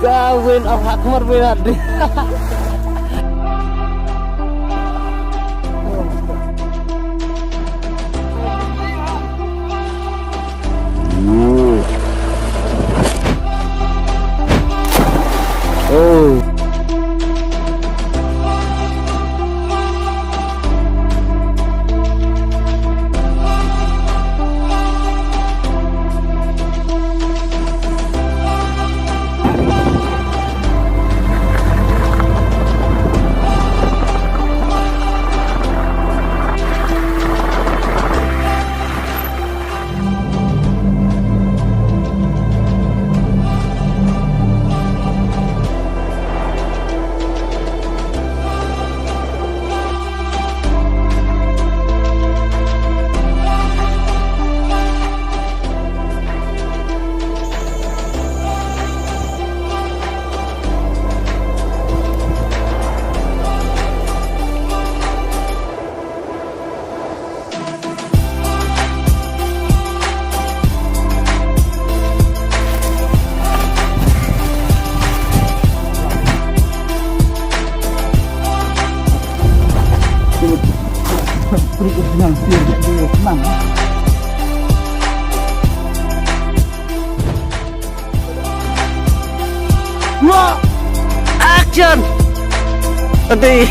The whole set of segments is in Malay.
Kawin ang hakmar berarti. Oh. Senang, dia senang. Wah, action! Nanti.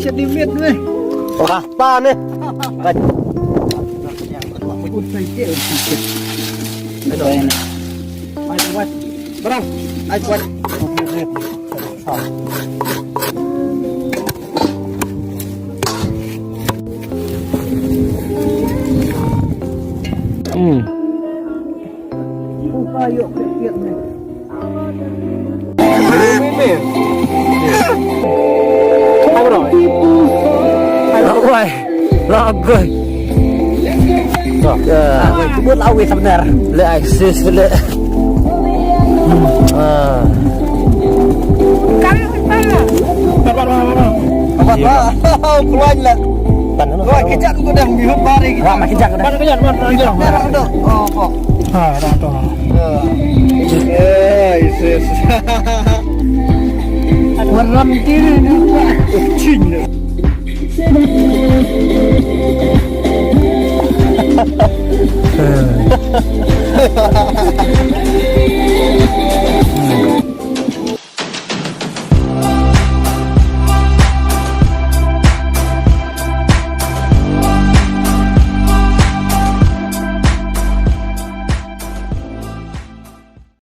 Sedikit nih. Wah, apa nih? Berang, ayo kuat. Upaya sedikit nih. Logoi. Buat awi sebentar. Le aksis le. Apa? Keluar lah. Keluar kejap aku dah bihut bari. Wah, makin jangan dah. Dah. Oh, kok. Dah. Yes. Warna mikir ni. Cing.